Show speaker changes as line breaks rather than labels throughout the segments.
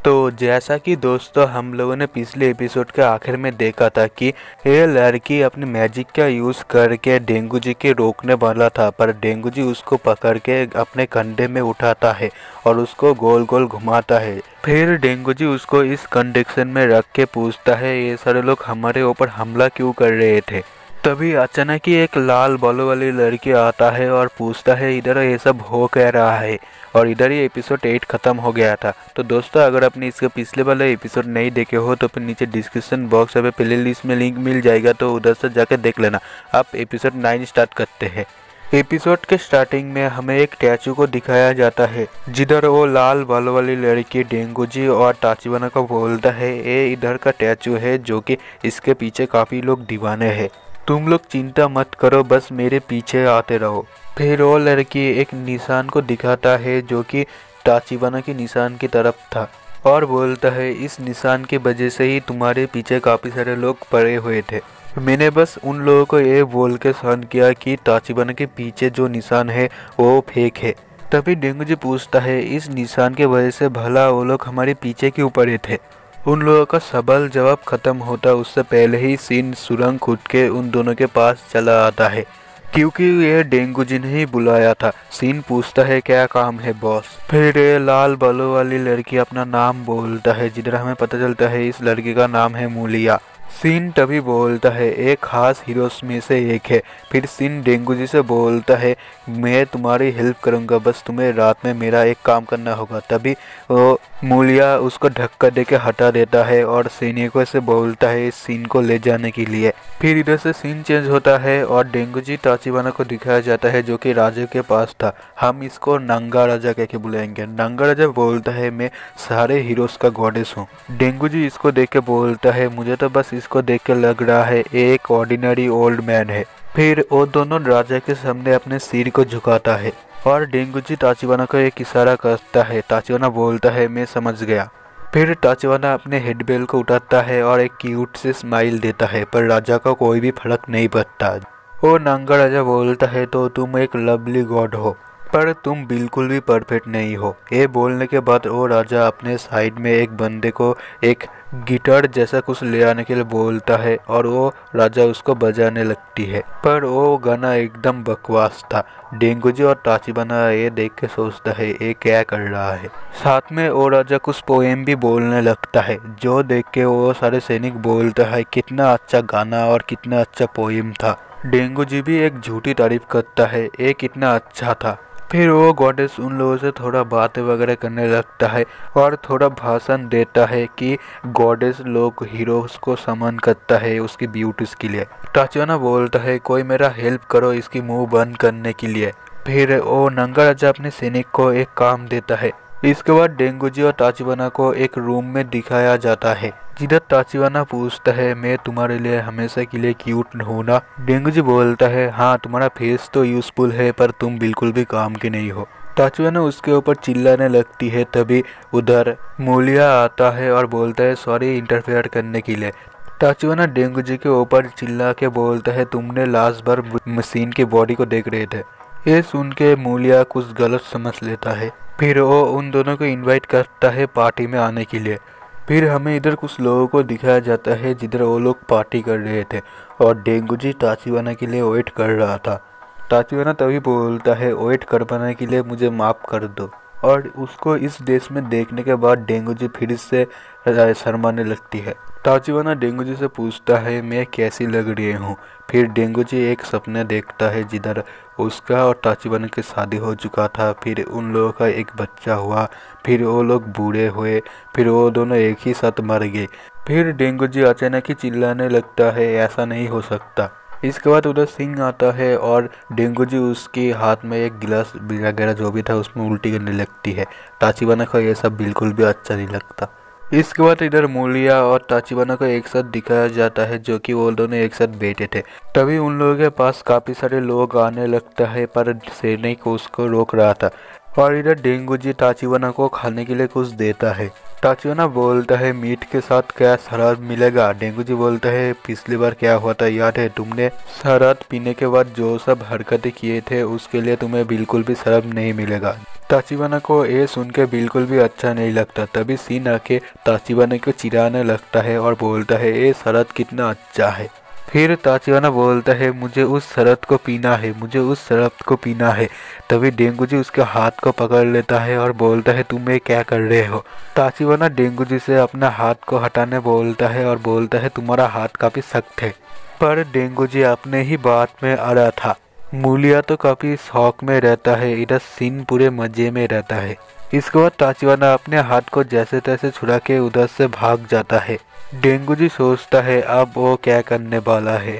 तो जैसा कि दोस्तों हम लोगों ने पिछले एपिसोड के आखिर में देखा था कि ये लड़की अपनी मैजिक का यूज़ करके डेंगू जी के रोकने वाला था, पर डेंगू जी उसको पकड़ के अपने कंधे में उठाता है और उसको गोल गोल घुमाता है। फिर डेंगू जी उसको इस कंडीशन में रख के पूछता है, ये सारे लोग हमारे ऊपर हमला क्यों कर रहे थे। तभी अचानक ही एक लाल बालों वाली लड़की आता है और पूछता है इधर ये सब हो कह रहा है। और इधर ही एपिसोड 8 ख़त्म हो गया था। तो दोस्तों अगर आपने इसके पिछले वाले एपिसोड नहीं देखे हो तो फिर नीचे डिस्क्रिप्शन बॉक्स में प्ले लिस्ट में लिंक मिल जाएगा, तो उधर से जाकर देख लेना। अब एपिसोड 9 स्टार्ट करते हैं। एपिसोड के स्टार्टिंग में हमें एक स्टैचू को दिखाया जाता है जिधर वो लाल बालों वाली लड़की डेंगू जी और ताचिबाना को बोलता है ये इधर का स्टैचू है, जो कि इसके पीछे काफ़ी लोग दीवाने हैं। तुम लोग चिंता मत करो, बस मेरे पीछे आते रहो। फिर वो लड़की एक निशान को दिखाता है जो कि ताचिबाना के निशान की तरफ था और बोलता है इस निशान की वजह से ही तुम्हारे पीछे काफ़ी सारे लोग पड़े हुए थे। मैंने बस उन लोगों को ये बोल के सहन किया कि ताचिबाना के पीछे जो निशान है वो फेक है। तभी डेंगू जी पूछता है इस निशान की वजह से भला वो लोग हमारे पीछे क्यों पड़े थे। उन लोगों का सवाल जवाब खत्म होता उससे पहले ही सीन सुरंग खुद के उन दोनों के पास चला आता है, क्योंकि यह डेंगू जी ने ही बुलाया था। सीन पूछता है क्या काम है बॉस। फिर ये लाल बालों वाली लड़की अपना नाम बोलता है, जिधर हमें पता चलता है इस लड़की का नाम है मूलिया। सीन तभी बोलता है एक खास हीरोज में से एक है। फिर सीन डेंगू जी से बोलता है मैं तुम्हारी हेल्प करूंगा, बस तुम्हें रात में मेरा एक काम करना होगा। तभी वो मूलिया उसको धक्का देके हटा देता है और सैनिकों से बोलता है इस सीन को ले जाने के लिए। फिर इधर से सीन चेंज होता है और डेंगू जी ताचिबाना को दिखाया जाता है जो कि राजा के पास था। हम इसको नंगा राजा कह के बुलाएंगे। नंगा राजा बोलता है मैं सारे हीरोज का गॉडेस हूँ। डेंगू जी इसको देख के बोलता है मुझे तो बस इसको देख के लग रहा है एक ऑर्डिनरी ओल्ड मैन है। फिर वो दोनों राजा के सामने अपने सिर को झुकाता है और डेंगू जी ताचिबाना को एक इशारा करता है। ताचिबाना बोलता है मैं समझ गया। फिर ताचिबाना अपने हेडबेल को उठाता है और एक क्यूट से स्माइल देता है, पर राजा का कोई भी फर्क नहीं पड़ता। वो नंगा राजा बोलता है तो तुम एक लवली गॉड हो, पर तुम बिल्कुल भी परफेक्ट नहीं हो। ये बोलने के बाद वो राजा अपने साइड में एक बंदे को एक गिटार जैसा कुछ ले आने के लिए बोलता है और वो राजा उसको बजाने लगती है, पर वो गाना एकदम बकवास था। डेंगू जी और ताचिबाना ये देख के सोचता है ये क्या कर रहा है। साथ में वो राजा कुछ पोएम भी बोलने लगता है, जो देख के वो सारे सैनिक बोलता है कितना अच्छा गाना और कितना अच्छा पोएम था। डेंगू जी भी एक झूठी तारीफ करता है ये कितना अच्छा था। फिर वो गॉडेस उन लोगों से थोड़ा बातें वगैरह करने लगता है और थोड़ा भाषण देता है कि गॉडेस लोग हीरोज को सम्मान करता है उसकी ब्यूटीज के लिए। ताचिबाना बोलता है कोई मेरा हेल्प करो इसकी मुंह बंद करने के लिए। फिर वो नंगा राजा अपने सैनिक को एक काम देता है। इसके बाद डेंगू जी और ताचिबाना को एक रूम में दिखाया जाता है जिधर ताचिबाना पूछता है मैं तुम्हारे लिए हमेशा के लिए क्यूट हूँ ना। डेंगू जी बोलता है हाँ तुम्हारा फेस तो यूजफुल है पर तुम बिल्कुल भी काम के नहीं हो। ताचिबाना उसके ऊपर चिल्लाने लगती है। तभी उधर मूलिया आता है और बोलता है सॉरी इंटरफेयर करने के लिए। ताचिबाना डेंगू जी के ऊपर चिल्ला के बोलता है तुमने लास्ट बार मशीन की बॉडी को देख रहे थे। ये सुन के मूलिया कुछ गलत समझ लेता है। फिर वो उन दोनों को इनवाइट करता है पार्टी में आने के लिए। फिर हमें इधर कुछ लोगों को दिखाया जाता है जिधर वो लोग पार्टी कर रहे थे और डेंगू जी ताचिबाना के लिए वेट कर रहा था। ताचिबाना तभी बोलता है वेट कर पाने के लिए मुझे माफ़ कर दो। और उसको इस देश में देखने के बाद डेंगू जी फिर से शर्माने लगती है। ताचिबाना डेंगू जी से पूछता है मैं कैसी लग रही हूँ। फिर डेंगू जी एक सपना देखता है जिधर उसका और ताचिबाना की शादी हो चुका था। फिर उन लोगों का एक बच्चा हुआ। फिर वो लोग बूढ़े हुए। फिर वो दोनों एक ही साथ मर गए। फिर डेंगू जी अचानक ही चिल्लाने लगता है ऐसा नहीं हो सकता। इसके बाद उधर सिंह आता है और डेंगू जी उसके हाथ में एक गिलास वगैरह जो भी था उसमें उल्टी करने लगती है। ताचिबाना को ये सब बिल्कुल भी अच्छा नहीं लगता। इसके बाद इधर मूलिया और ताचिबाना को एक साथ दिखाया जाता है जो कि वो दोनों एक साथ बैठे थे। तभी उन लोगों के पास काफ़ी सारे लोग आने लगता है, पर सैनिक उसको रोक रहा था। और इधर डेंगू जी ताचिबाना को खाने के लिए कुछ देता है। ताचिवाना बोलता है मीट के साथ क्या शराब मिलेगा। डेंगूजी बोलता है पिछली बार क्या हुआ था याद है, तुमने शराब पीने के बाद जो सब हरकतें किए थे उसके लिए तुम्हें बिल्कुल भी शराब नहीं मिलेगा। ताचिवाना को ये सुन के बिल्कुल भी अच्छा नहीं लगता। तभी सीन आके ताचिवाना को चिढ़ाने लगता है और बोलता है ये शराब कितना अच्छा है। फिर ताचिवाना बोलता है मुझे उस शरबत को पीना है, मुझे उस शरबत को पीना है। तभी डेंगूजी उसके हाथ को पकड़ लेता है और बोलता है तुम ये क्या कर रहे हो। ताचिवाना डेंगूजी से अपना हाथ को हटाने बोलता है और बोलता है तुम्हारा हाथ काफ़ी सख्त है। पर डेंगूजी अपने ही बात में अड़ा था। मूलिया तो काफ़ी शौक में रहता है, इधर सीन पूरे मज़े में रहता है। इसके बाद ताचिवाना अपने हाथ को जैसे तैसे छुड़ा के उधर से भाग जाता है। डेंगूजी सोचता है अब वो क्या करने वाला है।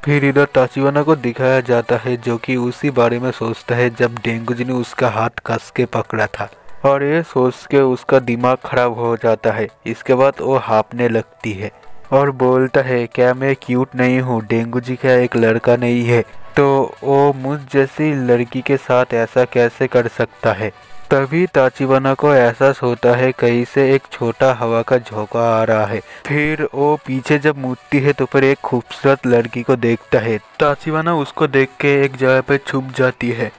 फिर इधर ताचिवाना को दिखाया जाता है जो कि उसी बारे में सोचता है जब डेंगूजी ने उसका हाथ कस के पकड़ा था, और ये सोच के उसका दिमाग खराब हो जाता है। इसके बाद वो हाँफने लगती है और बोलता है क्या मैं क्यूट नहीं हूँ, डेंगूजी क्या एक लड़का नहीं है, तो वो मुझ जैसी लड़की के साथ ऐसा कैसे कर सकता है। तभी ताचिवाना को एहसास होता है कहीं से एक छोटा हवा का झोंका आ रहा है। फिर वो पीछे जब मुड़ती है तो फिर एक खूबसूरत लड़की को देखता है। ताचिवाना उसको देख के एक जगह पे छुप जाती है।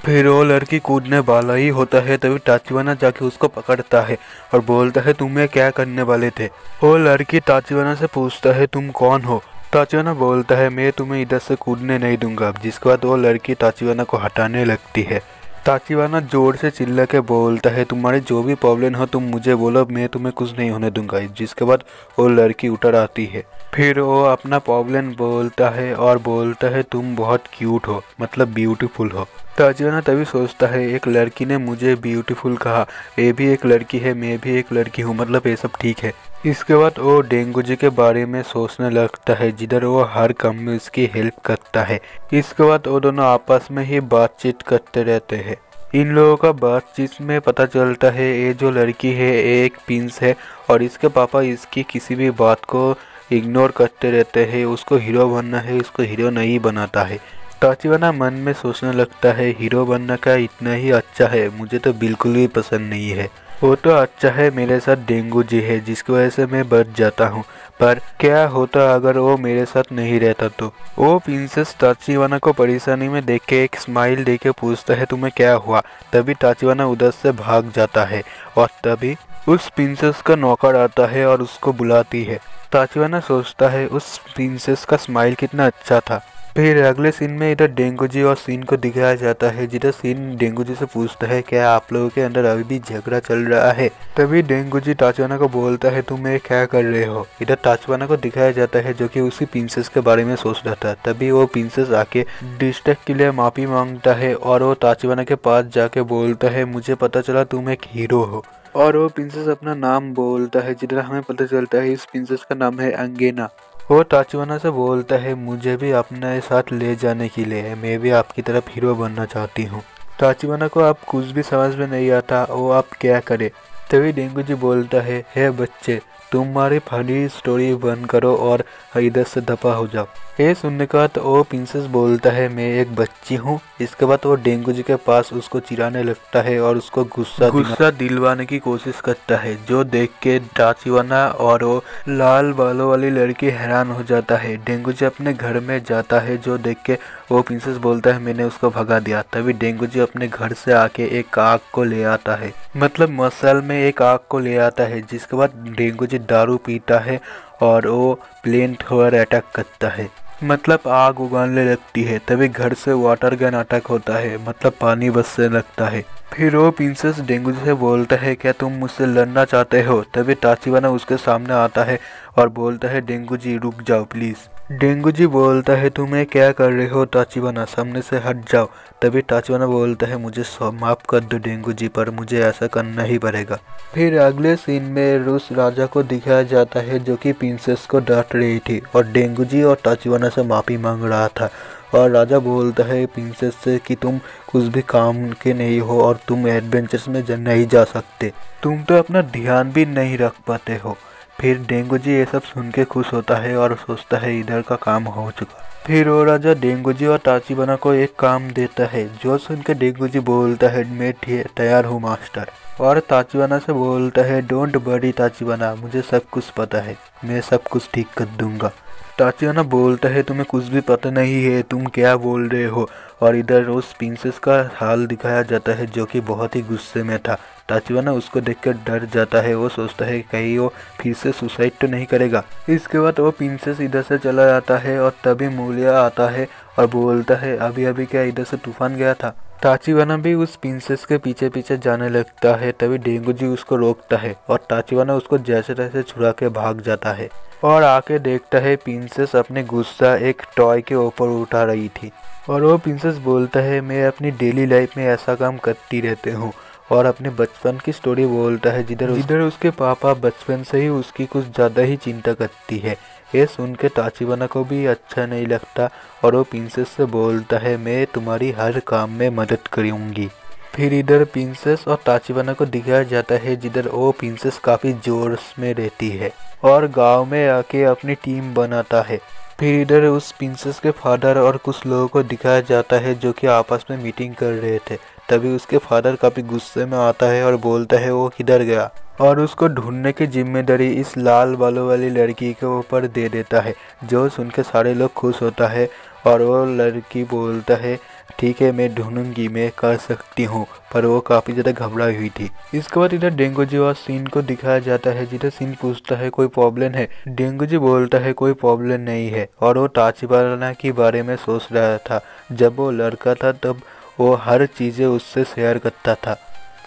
फिर वो लड़की कूदने वाला ही होता है, तभी ताचिवाना जाके उसको पकड़ता है और बोलता है तुम्हें क्या करने वाले थे। वो लड़की ताचिवाना से पूछता है तुम कौन हो। ताचिवाना बोलता है मैं तुम्हें इधर से कूदने नहीं दूंगा। जिसके बाद वो लड़की ताचिवाना को हटाने लगती है। ताचिवाना जोर से चिल्ला के बोलता है तुम्हारी जो भी प्रॉब्लम हो तुम मुझे बोलो, मैं तुम्हें कुछ नहीं होने दूंगा। जिसके बाद वो लड़की उतर आती है। फिर वो अपना प्रॉब्लम बोलता है और बोलता है तुम बहुत क्यूट हो, मतलब ब्यूटीफुल हो। ताचिवाना तभी सोचता है एक लड़की ने मुझे ब्यूटीफुल कहा, ये भी एक लड़की है, मैं भी एक लड़की हूँ, मतलब ये सब ठीक है। इसके बाद वो डेंगूजी के बारे में सोचने लगता है जिधर वो हर काम में उसकी हेल्प करता है। इसके बाद वो दोनों आपस में ही बातचीत करते रहते हैं। इन लोगों का बातचीत में पता चलता है ये जो लड़की है एक प्रिंस है और इसके पापा इसकी किसी भी बात को इग्नोर करते रहते हैं। उसको हीरो बनना है, उसको हीरो नहीं बनाता है। ताचिवाना मन में सोचने लगता है हीरो बनना का इतना ही अच्छा है, मुझे तो बिल्कुल भी पसंद नहीं है। वो तो अच्छा है मेरे साथ डेंगूजी है जिसकी वजह से मैं बच जाता हूँ, पर क्या होता अगर वो मेरे साथ नहीं रहता तो। वो प्रिंसेस ताचिवाना को परेशानी में देख के एक स्माइल दे के पूछता है तुम्हें क्या हुआ। तभी ताचिवाना उधर से भाग जाता है और तभी उस प्रिंसेस का नौकर आता है और उसको बुलाती है। ताचिवाना सोचता है उस प्रिंसेस का स्माइल कितना अच्छा था। फिर अगले सीन में इधर डेंगूजी और सीन को दिखाया जाता है जिधर सीन डेंगूजी से पूछता है क्या आप लोगों के अंदर अभी भी झगड़ा चल रहा है। तभी डेंगूजी ताचिवाना को बोलता है तुम ये क्या कर रहे हो। इधर ताचिवाना को दिखाया जाता है जो कि उसी प्रिंसेस के बारे में सोच रहा था। तभी वो प्रिंसेस आके डिस्ट्रैक्ट के लिए माफ़ी मांगता है और वो ताचिवाना के पास जाके बोलता है मुझे पता चला तुम एक हीरो हो। और वो प्रिंसेस अपना नाम बोलता है जिधर हमें पता चलता है इस प्रिंसेस का नाम है अंगेना। वो ताचिवाना से बोलता है मुझे भी अपने साथ ले जाने के लिए, मैं भी आपकी तरफ हीरो बनना चाहती हूँ। ताचिवाना को अब कुछ भी समझ में नहीं आता वो आप क्या करे। तभी डेंगूजी बोलता है हे बच्चे तुम्हारी फनी स्टोरी बंद करो और इधर से दफा हो जाओ। ये सुनने का तो वो प्रिंसेस बोलता है मैं एक बच्ची हूँ। इसके बाद वो डेंगूजी के पास उसको चिढ़ाने लगता है और उसको गुस्सा दिलवाने की कोशिश करता है, जो देख के ताचिवाना और वो लाल बालों वाली लड़की हैरान हो जाता है। डेंगूजी अपने घर में जाता है जो देख के वो प्रिंसेस बोलता है मैंने उसको भगा दिया। तभी डेंगूजी अपने घर से आके एक आग को ले आता है, मतलब मसाल में एक आग को ले आता है। जिसके बाद डेंगूजी दारू पीता है और वो प्लेन थ्रोअर अटैक करता है, मतलब आग उगाने लगती है। तभी घर से वाटर गन अटैक होता है, मतलब पानी बरसने लगता है। फिर वो प्रिंसेस डेंगूजी से बोलता है क्या तुम मुझसे लड़ना चाहते हो। तभी ताचिवाना उसके सामने आता है और बोलता है डेंगूजी रुक जाओ प्लीज़। डेंगूजी बोलता है तुम्हें क्या कर रहे हो ताचिवाना, सामने से हट जाओ। तभी ताचिवाना बोलता है मुझे माफ़ कर दो डेंगूजी, पर मुझे ऐसा करना ही पड़ेगा। फिर अगले सीन में रूस राजा को दिखाया जाता है जो कि प्रिंसेस को डांट रही थी और डेंगूजी और ताचिवाना से माफ़ी मांग रहा था। और राजा बोलता है प्रिंसेस से कि तुम कुछ भी काम के नहीं हो और तुम एडवेंचर्स में नहीं जा सकते, तुम तो अपना ध्यान भी नहीं रख पाते हो। फिर डेंगूजी ये सब सुन के खुश होता है और सोचता है इधर का काम हो चुका। फिर वो राजा डेंगूजी और ताचिबाना को एक काम देता है, जो सुनकर डेंगूजी बोलता है मैं तैयार हूँ मास्टर। और ताचिबाना से बोलता है डोंट वरी ताचिबाना, मुझे सब कुछ पता है, मैं सब कुछ ठीक कर दूंगा। ताचिबाना बोलता है तुम्हें कुछ भी पता नहीं है, तुम क्या बोल रहे हो। और इधर उस प्रिंसेस का हाल दिखाया जाता है जो कि बहुत ही गुस्से में था। ताचिबाना उसको देखकर डर जाता है, वो सोचता है कहीं वो फिर से सुसाइड तो नहीं करेगा। इसके बाद वो प्रिंसेस इधर से चला जाता है और तभी मूलिया आता है और बोलता है अभी अभी क्या इधर से तूफान गया था। ताचिबाना भी उस प्रिंसेस के पीछे पीछे जाने लगता है, तभी डेंगूजी उसको रोकता है और ताचिबाना उसको जैसे तैसे छुड़ा के भाग जाता है और आके देखता है प्रिंसेस अपने गुस्सा एक टॉय के ऊपर उठा रही थी। और वो प्रिंसेस बोलता है मैं अपनी डेली लाइफ में ऐसा काम करती रहती हूँ और अपने बचपन की स्टोरी बोलता है जिधर उसके पापा बचपन से ही उसकी कुछ ज़्यादा ही चिंता करती है। ये सुन के ताचिबाना को भी अच्छा नहीं लगता और वो प्रिंसेस से बोलता है मैं तुम्हारी हर काम में मदद करूँगी। फिर इधर प्रिंसेस और ताचिबाना को दिखाया जाता है जिधर वो प्रिंसेस काफ़ी जोश में रहती है और गांव में आके अपनी टीम बनाता है। फिर इधर उस प्रिंसेस के फादर और कुछ लोगों को दिखाया जाता है जो कि आपस में मीटिंग कर रहे थे। तभी उसके फादर काफ़ी गुस्से में आता है और बोलता है वो किधर गया और उसको ढूंढने की जिम्मेदारी इस लाल बालों वाली लड़की के ऊपर दे देता है, जो सुनकर सारे लोग खुश होता है। और वो लड़की बोलता है ठीक है मैं ढूंढूंगी, मैं कर सकती हूँ, पर वो काफ़ी ज़्यादा घबराई हुई थी। इसके बाद इधर डेंगूजी और सीन को दिखाया जाता है जिधर सीन पूछता है कोई प्रॉब्लम है। डेंगूजी बोलता है कोई प्रॉब्लम नहीं है और वो ताचिबाना के बारे में सोच रहा था। जब वो लड़का था तब वो हर चीज़ें उससे शेयर करता था,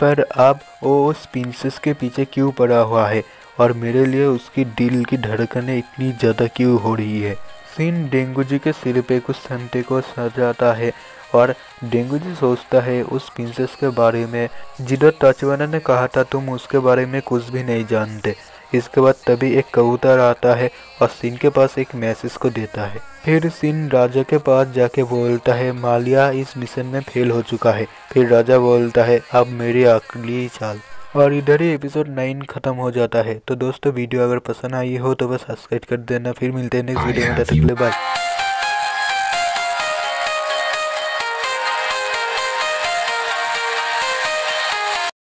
पर अब वो उस प्रिंसेस के पीछे क्यों पड़ा हुआ है और मेरे लिए उसकी दिल की धड़कनें इतनी ज़्यादा क्यों हो रही है। सीन डेंगूजी के सिर पे कुछ संते को सजाता है और डेंगूजी सोचता है उस प्रिंसेस के बारे में जिधर ताचिबाना ने कहा था तुम उसके बारे में कुछ भी नहीं जानते। इसके बाद तभी एक कबूतर आता है और सीन के पास एक मैसेज को देता है। फिर सीन राजा के पास जाके बोलता है मालिया इस मिशन में फेल हो चुका है। फिर राजा बोलता है अब मेरी अगली चाल। और इधर ही एपिसोड 9 खत्म हो जाता है। तो दोस्तों वीडियो अगर पसंद आई हो तो बस सब्सक्राइब कर देना। फिर मिलते हैं नेक्स्ट वीडियो में, तब तक के लिए बाय।